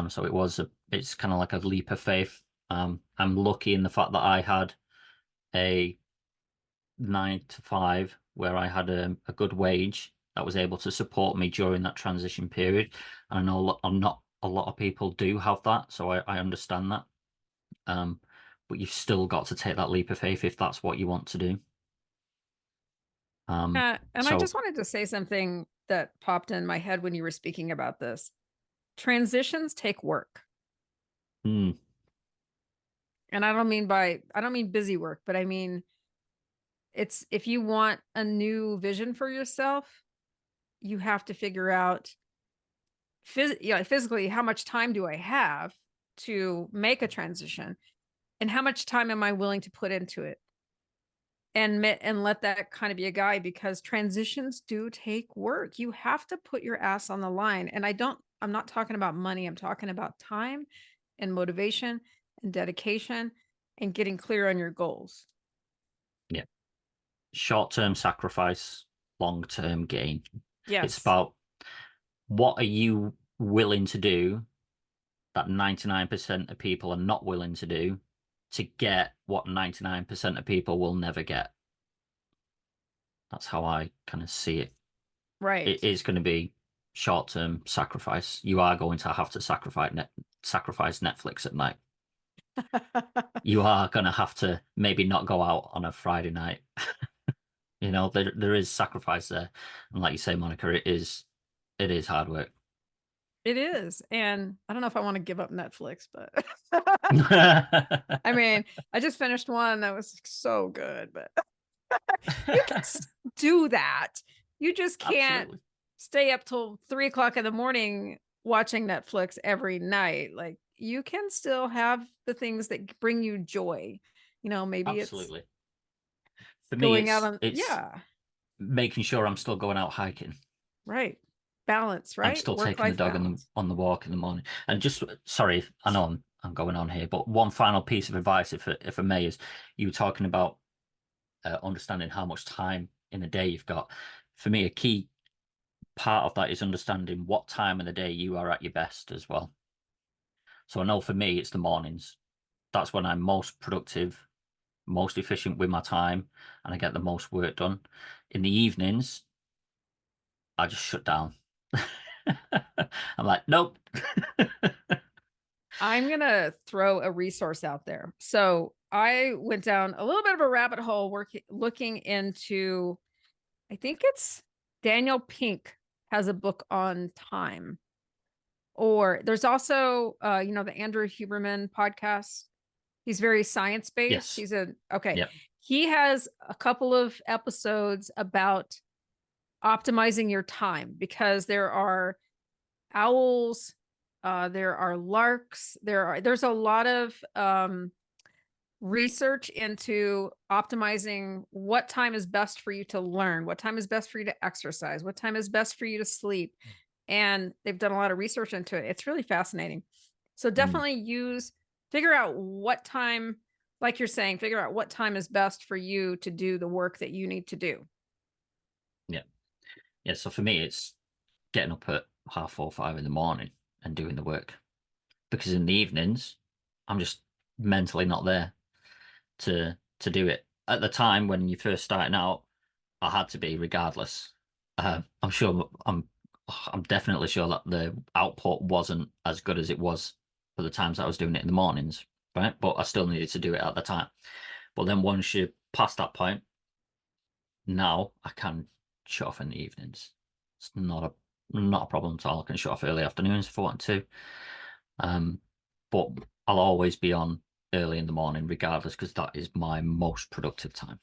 so it's kind of like a leap of faith. I'm lucky in the fact that I had a 9 to 5 where I had a good wage that was able to support me during that transition period. And I know not a lot of people do have that, so I understand that. But you've still got to take that leap of faith if that's what you want to do. And I So just wanted to say something that popped in my head when you were speaking about this. Transitions take work. mm, And I don't mean busy work, but I mean, it's if you want a new vision for yourself, you have to figure out physically, how much time do I have to make a transition, and how much time am I willing to put into it? And let that kind of be a guide, because transitions do take work. You have to put your ass on the line. And I'm not talking about money. I'm talking about time and motivation and dedication and getting clear on your goals. yeah, short-term sacrifice, long-term gain. It's Yes. about what are you willing to do that 99% of people are not willing to do to get what 99% of people will never get. That's how I kind of see it. Right. It is going to be short-term sacrifice. You are going to have to sacrifice Netflix at night. You are going to have to maybe not go out on a Friday night. You know, there is sacrifice there. And like you say, Monica, it is hard work. It is. And I don't know if I want to give up Netflix, but I mean, I just finished one that was so good, but you can do that. You just can't Absolutely. stay up till 3 o'clock in the morning watching Netflix every night. Like, you can still have the things that bring you joy. Maybe Absolutely. For it's me, going out on, it's making sure I'm still going out hiking. right. Balance, I'm right? still taking the Work-life dog balance. on the walk in the morning. And just sorry, I know I'm going on here, but one final piece of advice, if I may, is you were talking about understanding how much time in a day you've got. For me, a key part of that is understanding what time of the day you are at your best as well. So I know for me, it's the mornings. That's when I'm most productive, most efficient with my time, and I get the most work done. In the evenings, I just shut down. I'm like, nope. I'm going to throw a resource out there. So I went down a little bit of a rabbit hole looking into, I think it's Daniel Pink has a book on time. Or there's also, the Andrew Huberman podcast. He's very science based. Yes. Okay. Yep. He has a couple of episodes about optimizing your time, because there are owls, there are larks, there's a lot of research into optimizing what time is best for you to learn, what time is best for you to exercise, what time is best for you to sleep. And they've done a lot of research into it. It's really fascinating. So definitely figure out what time, like you're saying, figure out what time is best for you to do the work that you need to do. Yeah. Yeah. So for me, it's getting up at 4:30, 5 in the morning and doing the work, because in the evenings, I'm just mentally not there to do it. At the time when you're first starting out, I had to be regardless. I'm definitely sure that the output wasn't as good as it was for the times I was doing it in the mornings, right? But I still needed to do it at the time. But then once you pass that point, now I can shut off in the evenings. It's not a problem at all. I can shut off early afternoons if I want to. But I'll always be on early in the morning regardless, because that is my most productive time.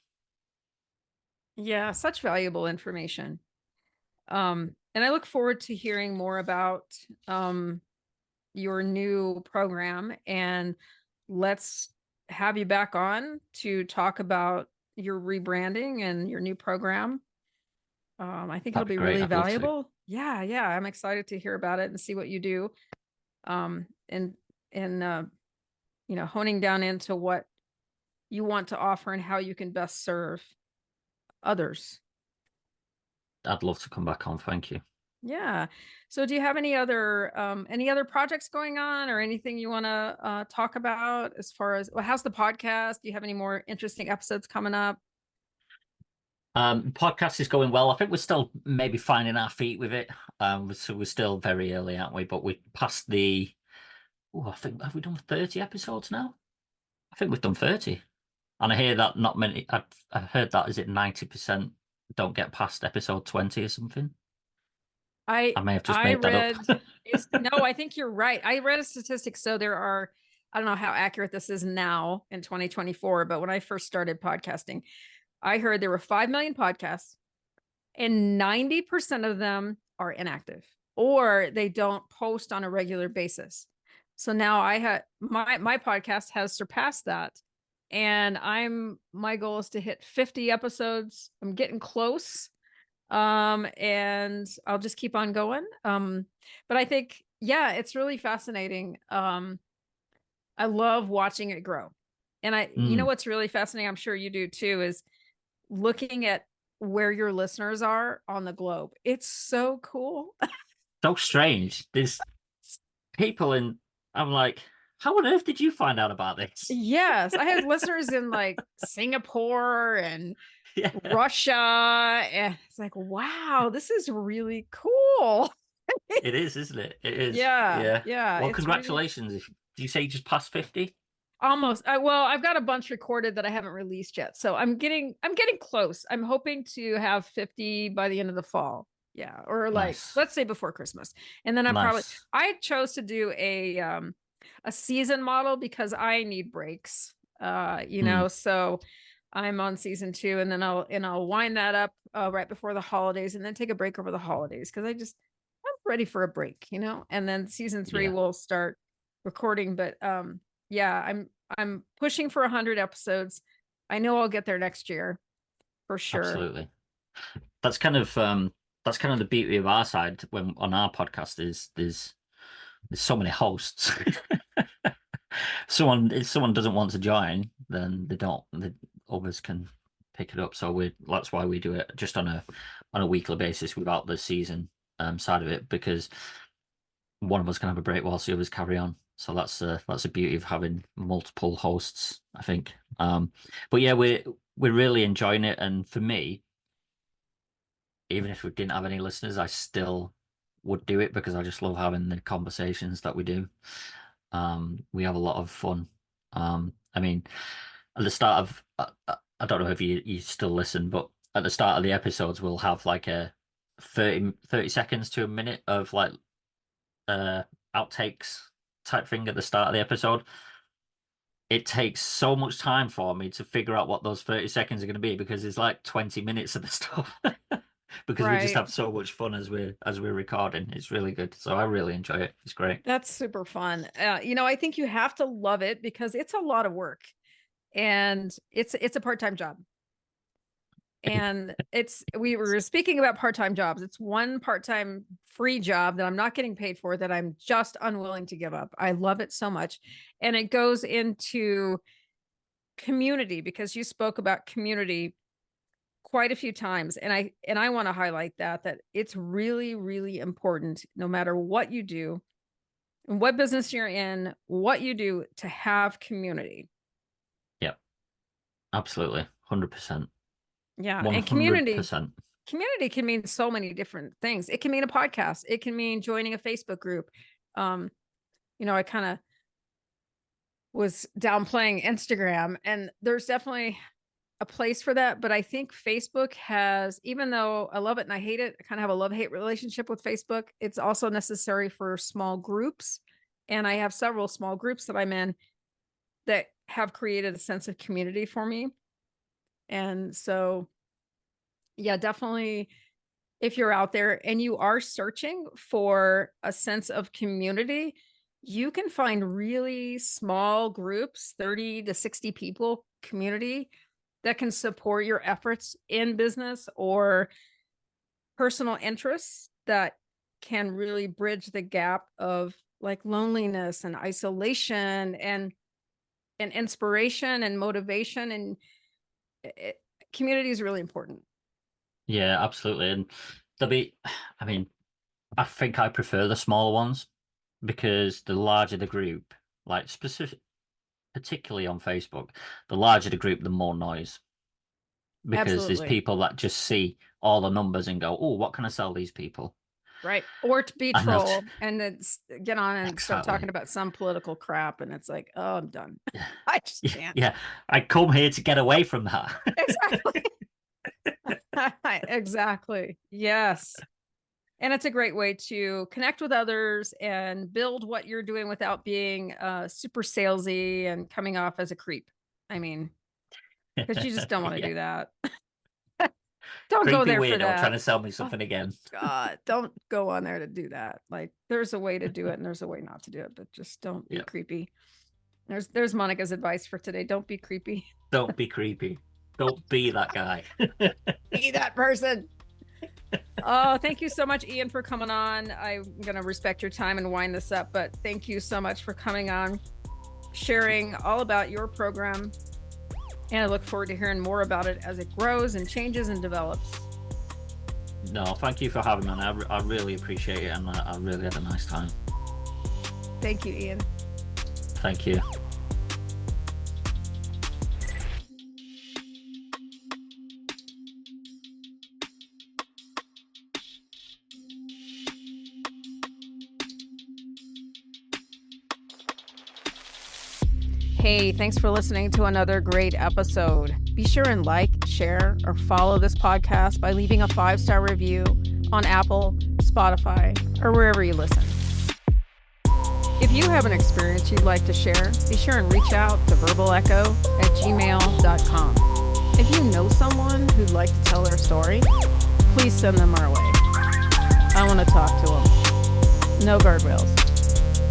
Yeah, such valuable information. And I look forward to hearing more about your new program, and let's have you back on to talk about your rebranding and your new program. I think it'll That'd be be great. really I'd love to. valuable. Yeah, I'm excited to hear about it and see what you do. And honing down into what you want to offer and how you can best serve others. I'd love to come back on. Thank you. Yeah. So do you have any other projects going on, or anything you want to talk about as far as, well, how's the podcast? Do you have any more interesting episodes coming up? Podcast is going well. I think we're still maybe finding our feet with it. So we're still very early, aren't we? But we passed I think, have we done 30 episodes now? I think we've done 30. And I hear that not many, I've heard that, is it 90% don't get past episode 20 or something. I may have just made that read, up. No, I think you're right. I read a statistic. So there are, I don't know how accurate this is now in 2024, but when I first started podcasting, I heard there were 5 million podcasts and 90% of them are inactive or they don't post on a regular basis. So now I had my podcast has surpassed that. And my goal is to hit 50 episodes. I'm getting close. And I'll just keep on going. But I think, yeah, it's really fascinating. I love watching it grow. And you know, what's really fascinating, I'm sure you do too, is looking at where your listeners are on the globe. It's so cool. So strange. There's people in, I'm like, how on earth did you find out about this? Yes. I have listeners in like Singapore and Russia. And it's like, wow, this is really cool. It is, isn't it? It is. Yeah. Well, congratulations. Really... Did you say you just passed 50? Almost. Well, I've got a bunch recorded that I haven't released yet. So I'm getting close. I'm hoping to have 50 by the end of the fall. Yeah. Or like, let's say before Christmas. And then I chose to do a season model because I need breaks, you know, so I'm on season 2 and then I'll wind that up right before the holidays and then take a break over the holidays. Cause I'm ready for a break, you know, and then season 3 will start recording. But yeah, I'm pushing for 100 episodes. I know I'll get there next year for sure. Absolutely. That's kind of the beauty of our side when on our podcast is there's so many hosts. If someone doesn't want to join, then the others can pick it up. So that's why we do it just on a weekly basis without the season side of it, because one of us can have a break whilst the others carry on. So that's the beauty of having multiple hosts, I think. But yeah, we're really enjoying it, and for me, even if we didn't have any listeners, I still would do it because I just love having the conversations that we do. We have a lot of fun. I mean, at the start of, I don't know if you still listen, but at the start of the episodes, we'll have like a 30 seconds to a minute of like outtakes type thing at the start of the episode. It takes so much time for me to figure out what those 30 seconds are going to be because it's like 20 minutes of the stuff. Because we just have so much fun as we're recording. It's really good. So I really enjoy it. It's great. That's super fun. You know, I think you have to love it because it's a lot of work and it's a part-time job. And we were speaking about part-time jobs. It's one part-time free job that I'm not getting paid for that I'm just unwilling to give up. I love it so much. And it goes into community because you spoke about community quite a few times. And I want to highlight that it's really, really important, no matter what you do and what business you're in, what you do, to have community. Yep. Absolutely. 100%. Yeah. 100%. And community can mean so many different things. It can mean a podcast. It can mean joining a Facebook group. You know, I kind of was downplaying Instagram, and there's definitely a place for that. But I think Facebook has, even though I love it and I hate it, I kind of have a love-hate relationship with Facebook. It's also necessary for small groups. And I have several small groups that I'm in that have created a sense of community for me. And so, yeah, definitely, if you're out there and you are searching for a sense of community, you can find really small groups, 30 to 60 people community that can support your efforts in business or personal interests that can really bridge the gap of like loneliness and isolation and inspiration and motivation. And community is really important. Yeah, absolutely. And I think I prefer the smaller ones because the larger the group, like particularly on Facebook, the larger the group, the more noise. Because there's people that just see all the numbers and go, oh, what can I sell these people? Right. Or to be troll and then get on and start talking about some political crap. And it's like, oh, I'm done. I just can't. Yeah. I come here to get away from that. Exactly. Exactly. Yes. And it's a great way to connect with others and build what you're doing without being super salesy and coming off as a creep. I mean, because you just don't want to Yeah. do that. Don't Creepy go there for weirdo that. trying to sell me something again. God, don't go on there to do that. Like, there's a way to do it and there's a way not to do it, but just don't be creepy. There's Monica's advice for today. Don't be creepy. Don't be creepy. Don't be that guy. Be that person. Oh, thank you so much, Ian, for coming on. I'm going to respect your time and wind this up, but thank you so much for coming on, sharing all about your program. And I look forward to hearing more about it as it grows and changes and develops. No, thank you for having me. I really appreciate it, and I really had a nice time. Thank you, Ian. Thank you. Hey, thanks for listening to another great episode. Be sure and like, share, or follow this podcast by leaving a 5-star review on Apple, Spotify, or wherever you listen. If you have an experience you'd like to share, be sure and reach out to verbalecho@gmail.com. If you know someone who'd like to tell their story, please send them our way. I want to talk to them. No guardrails.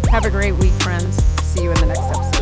Have a great week, friends. See you in the next episode.